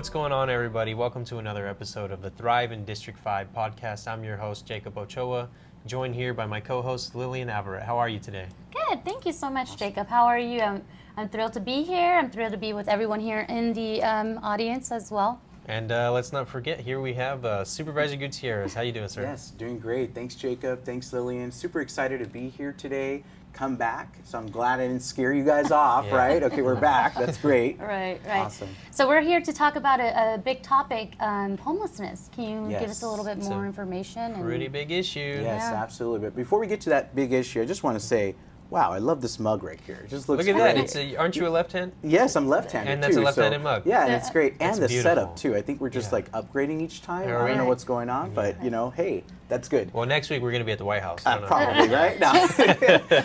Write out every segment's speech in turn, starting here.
what's going on, everybody? Welcome to another episode of the Thrive in District 5 podcast. I'm your host, Jacob Ochoa, joined here by my co-host, Lillian Averett. How are you today? Good. Thank you so much, Jacob. How are you? I'm thrilled to be here. I'm thrilled to be with everyone here in the audience as well. And let's not forget, here we have Supervisor Gutierrez. How you doing, sir? Yes, doing great. Thanks, Jacob. Thanks, Lillian. Super excited to be here today. Come back. So I'm glad I didn't scare you guys off, right? Okay, we're back. That's great. Right. Awesome. So we're here to talk about a big topic, homelessness. Can you give us a little bit more information? Pretty big issue. Yes, absolutely. But before we get to that big issue, I just want to say, wow, I love this mug right here. It just looks Look at great. that. Aren't you a left-hand? Yes, I'm left-handed And that's too, a left-handed mug. Yeah, and it's great. And the beautiful. setup too. I think we're just like upgrading each time. I don't know what's going on, but you know, hey, that's good. Well, next week we're going to be at the White House. Probably, right? No.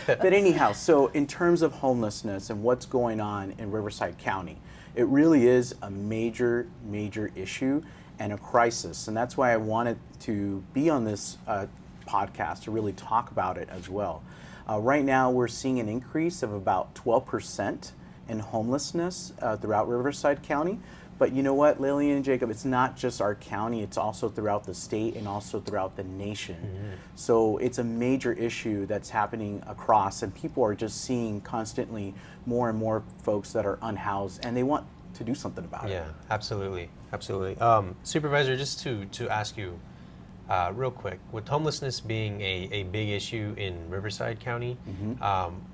But anyhow, so in terms of homelessness and what's going on in Riverside County, it really is a major, major issue and a crisis. And that's why I wanted to be on this podcast to really talk about it as well. Right now, we're seeing an increase of about 12% in homelessness throughout Riverside County. But you know what, Lillian and Jacob, it's not just our county, it's also throughout the state and also throughout the nation. Mm-hmm. So it's a major issue that's happening across, and people are just seeing constantly more and more folks that are unhoused, and they want to do something about it. Yeah, absolutely. Supervisor, just to ask you, real quick, with homelessness being a big issue in Riverside County,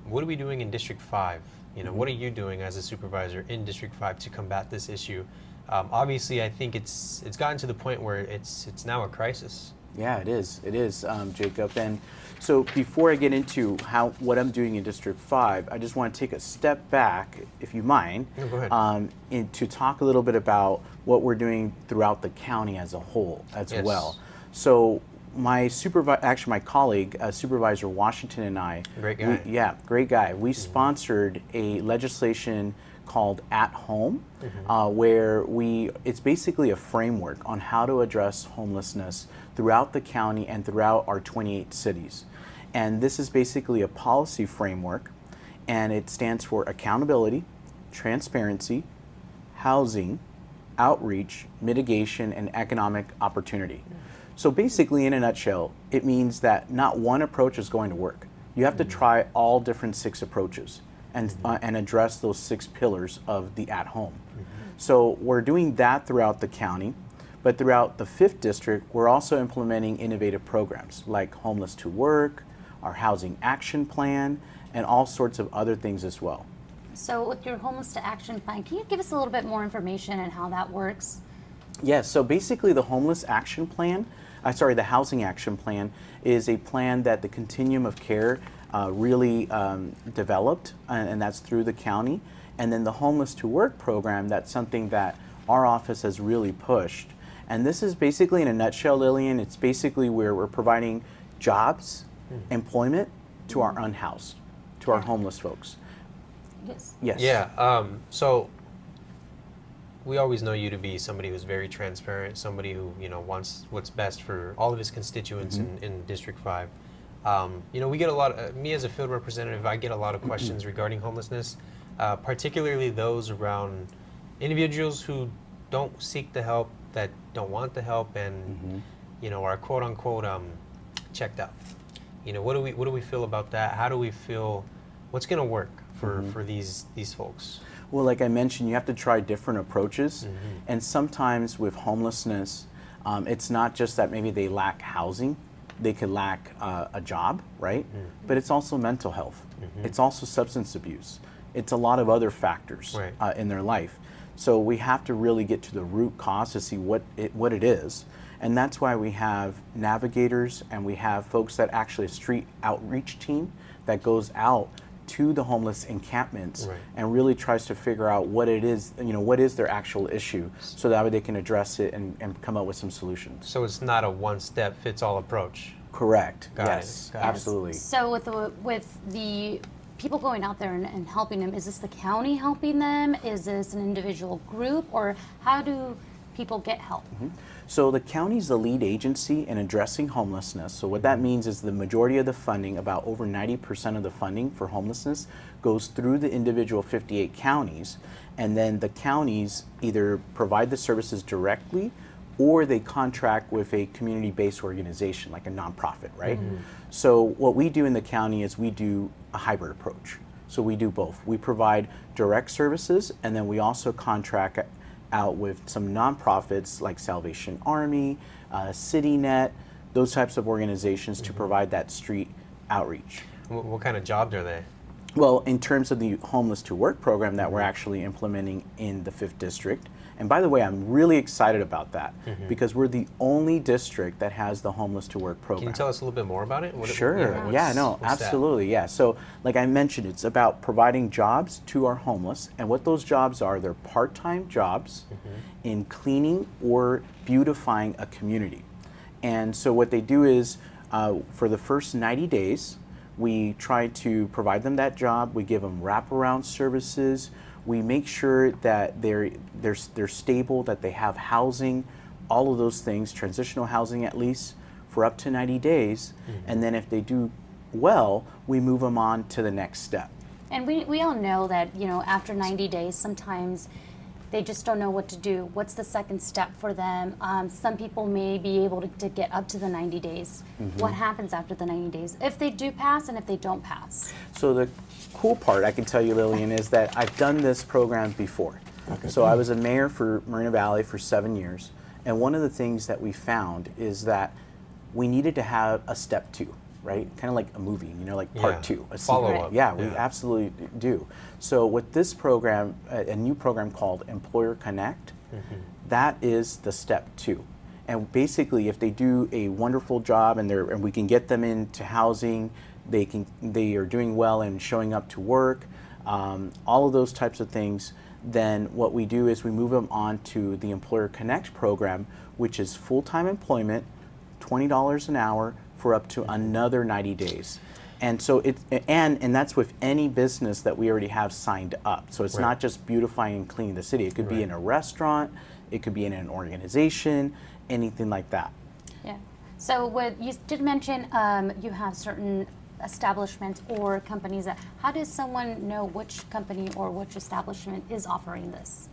what are we doing in District 5? You know, what are you doing as a supervisor in District 5 to combat this issue? Obviously, I think it's gotten to the point where it's now a crisis. Yeah, it is, Jacob. And so before I get into what I'm doing in District 5, I just want to take a step back, if you mind, go ahead. To talk a little bit about what we're doing throughout the county as a whole as well. So my colleague, Supervisor Washington, and I, great guy. Great guy. We sponsored a legislation called At Home, where it's basically a framework on how to address homelessness throughout the county and throughout our 28 cities. And this is basically a policy framework, and it stands for accountability, transparency, housing, outreach, mitigation, and economic opportunity. So basically, in a nutshell, it means that not one approach is going to work. You have to try all different 6 approaches and address those 6 pillars of the at home. So we're doing that throughout the county, but throughout the 5th district, we're also implementing innovative programs like Homeless to Work, our Housing Action Plan, and all sorts of other things as well. So with your Homeless to Action Plan, can you give us a little bit more information on how that works? Yes, so basically the Homeless Action Plan, the Housing Action Plan is a plan that the Continuum of Care really developed, and that's through the county. And then the Homeless to Work program, that's something that our office has really pushed. And this is basically, in a nutshell, Lillian, it's basically where we're providing jobs, employment to our unhoused, to our homeless folks. Yes. Yeah, so we always know you to be somebody who's very transparent, somebody who, you know, wants what's best for all of his constituents in District 5. You know, we get a lot, me as a field representative, I get a lot of questions regarding homelessness, particularly those around individuals who don't seek the help, that don't want the help, and, you know, are quote unquote checked out. You know, what do we feel about that? How do we feel, what's gonna work for these folks? Well, like I mentioned, you have to try different approaches. And sometimes with homelessness, it's not just that maybe they lack housing, they could lack a job, right? But it's also mental health. It's also substance abuse. It's a lot of other factors in their life. So we have to really get to the root cause to see what it is. And that's why we have navigators, and we have folks that actually a street outreach team that goes out to the homeless encampments and really tries to figure out what it is, you know, what is their actual issue, so that way they can address it and come up with some solutions. So it's not a one-step-fits-all approach. Correct. Got it. Got absolutely. It. So with the people going out there and helping them, is this the county helping them? Is this an individual group, or how do people get help? So the county's the lead agency in addressing homelessness. So what that means is the majority of the funding, about over 90% of the funding for homelessness, goes through the individual 58 counties, and then the counties either provide the services directly or they contract with a community-based organization like a nonprofit, right? So what we do in the county is we do a hybrid approach. So we do both. We provide direct services, and then we also contract out with some nonprofits like Salvation Army, CityNet, those types of organizations to provide that street outreach. What kind of jobs are they? Well, in terms of the Homeless to Work program that we're actually implementing in the 5th District, and by the way, I'm really excited about that because we're the only district that has the Homeless to Work program. Can you tell us a little bit more about it? Sure. What's Yeah, no, that? absolutely. Yeah. So, like I mentioned, it's about providing jobs to our homeless. And what those jobs are, they're part-time jobs in cleaning or beautifying a community. And so what they do is, for the first 90 days, we try to provide them that job. We give them wraparound services. We make sure that they're stable, that they have housing, all of those things, transitional housing at least, for up to 90 days. And then if they do well, we move them on to the next step. And we all know that, after 90 days, sometimes they just don't know what to do. What's the second step for them? Some people may be able to get up to the 90 days. What happens after the 90 days? If they do pass and if they don't pass? So the cool part, I can tell you, Lillian, is that I've done this program before. So I was a mayor for Moreno Valley for 7 years. And one of the things that we found is that we needed to have a step 2. Right? Kind of like a movie, like part 2, a follow sequel. up. Yeah, we absolutely do. So with this program, a new program called Employer Connect, that is the step 2. And basically, if they do a wonderful job and we can get them into housing, they are doing well and showing up to work, all of those types of things, then what we do is we move them on to the Employer Connect program, which is full-time employment, $20 an hour, for up to another 90 days. And so and that's with any business that we already have signed up. So it's not just beautifying and cleaning the city. It could be in a restaurant, it could be in an organization, anything like that. Yeah. So what you did mention, you have certain establishments or companies how does someone know which company or which establishment is offering this?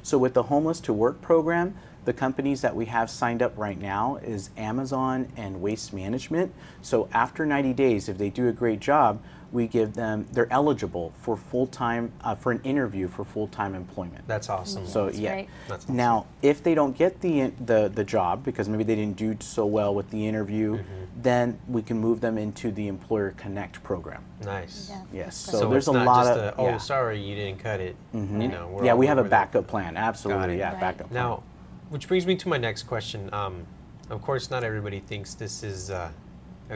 So with the Homeless to Work program, the companies that we have signed up right now is Amazon and Waste Management. So after 90 days, if they do a great job, we give them, they're eligible for full-time, for an interview for full-time employment. That's awesome. So That's yeah. great. That's awesome. Now, if they don't get the job because maybe they didn't do so well with the interview, then we can move them into the Employer Connect program. Nice. Yeah. Yes. So So there's it's a not lot just of oh, sorry, you didn't cut it. We're yeah, all we have a over that. backup plan. Absolutely. it. Yeah, Right. backup plan. Now, which brings me to my next question. Of course, not everybody thinks this is a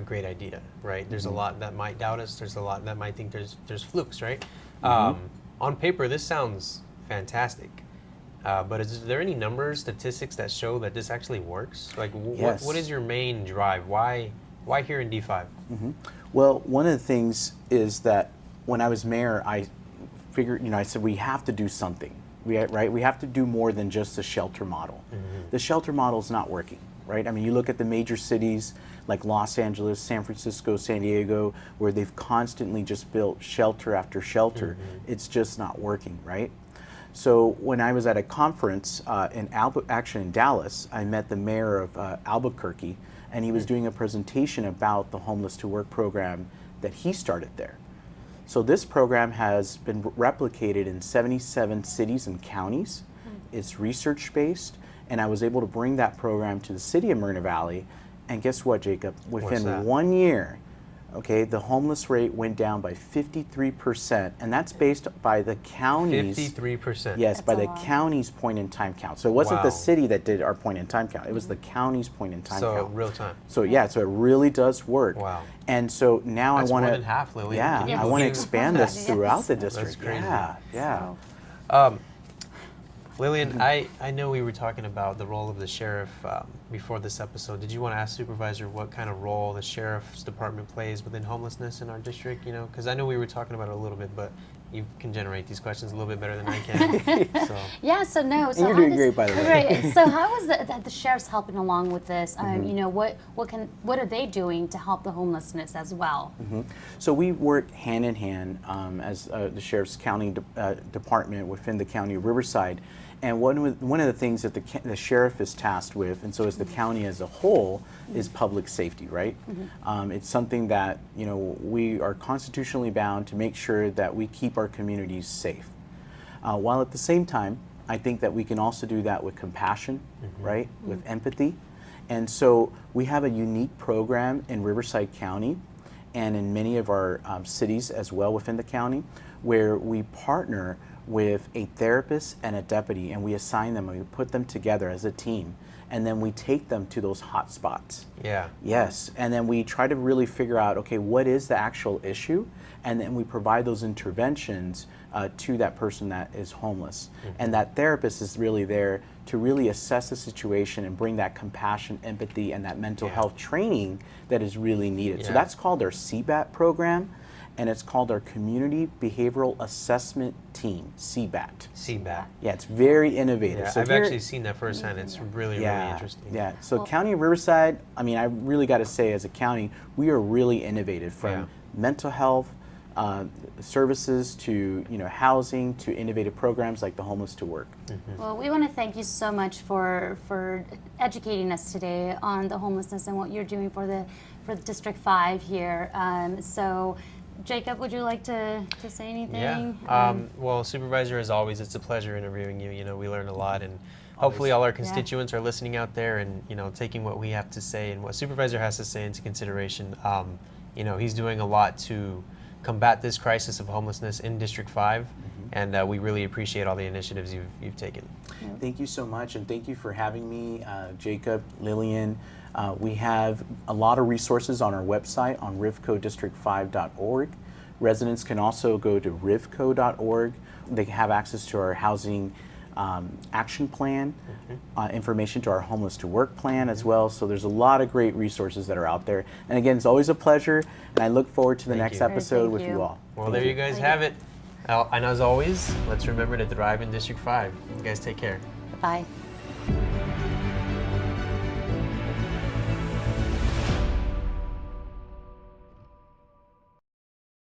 great idea, right? There's a lot that might doubt us. There's a lot that might think there's flukes, right? On paper, this sounds fantastic. But is there any numbers, statistics that show that this actually works? Like, Yes. what is your main drive? Why here in D5? Well, one of the things is that when I was mayor, I figured, I said we have to do something. We have to do more than just the shelter model. The shelter model is not working, right? I mean, you look at the major cities like Los Angeles, San Francisco, San Diego, where they've constantly just built shelter after shelter. It's just not working, right? So when I was at a conference in Dallas, I met the mayor of Albuquerque, and he was doing a presentation about the Homeless to Work program that he started there. So this program has been replicated in 77 cities and counties. It's research-based, and I was able to bring that program to the city of Moreno Valley. And guess what, Jacob? What's Within that? 1 year, okay, the homeless rate went down by 53%, and that's based by the county's 53%. yes, That's by a the lot. county's point in time count. So it wasn't Wow. the city that did our point in time count; it was the county's point in time So count. real time. So yeah, so it really does work. Wow. And so now That's I want more to than half, Lillian. yeah, Can you I want to believe- expand this Yes. throughout the That's district. crazy. Yeah. Lillian, I know we were talking about the role of the sheriff before this episode. Did you want to ask Supervisor what kind of role the sheriff's department plays within homelessness in our district? Because I know we were talking about it a little bit, but you can generate these questions a little bit better than I can. So. Yeah, so no. So And you're how doing does- great, by the way. Right. So how is the sheriff's helping along with this? You know, what are they doing to help the homelessness as well? So we work hand in hand as the Sheriff's County Department within the County of Riverside. And one of the things that the sheriff is tasked with, and so is the county as a whole, is public safety, right? It's something that, you know, we are constitutionally bound to make sure that we keep our communities safe. While at the same time, I think that we can also do that with compassion, right? With empathy. And so we have a unique program in Riverside County and in many of our cities as well within the county, where we partner with a therapist and a deputy, and we assign them and we put them together as a team, and then we take them to those hot spots. Yeah. Yes, and then we try to really figure out, okay, what is the actual issue, and then we provide those interventions to that person that is homeless. And that therapist is really there to really assess the situation and bring that compassion, empathy, and that mental health training that is really needed. So that's called our CBAT program, and it's called our Community Behavioral Assessment Team, CBAT. CBAT. Yeah, it's very innovative. Yeah, So I've here- actually seen that firsthand. It's really, really interesting. Yeah, so County of Riverside, I mean, I really got to say, as a county, we are really innovative, from mental health services to, you know, housing to innovative programs like the Homeless to Work. Well, we want to thank you so much for educating us today on the homelessness and what you're doing for the District 5 here. So, Jacob, would you like to say anything? Yeah. Well, Supervisor, as always, it's a pleasure interviewing you. You know, we learn a lot, and hopefully all our constituents are listening out there and, you know, taking what we have to say and what Supervisor has to say into consideration. You know, he's doing a lot to combat this crisis of homelessness in District 5, and we really appreciate all the initiatives you've taken. Thank you so much, and thank you for having me, Jacob, Lillian. We have a lot of resources on our website on rivcodistrict5.org. Residents can also go to rivco.org. They have access to our housing action plan, information to our Homeless to Work plan as well. So there's a lot of great resources that are out there. And again, it's always a pleasure, and I look forward to the next episode with you all. Well, there you guys have it. And as always, let's remember to thrive in District 5. You guys take care. Bye.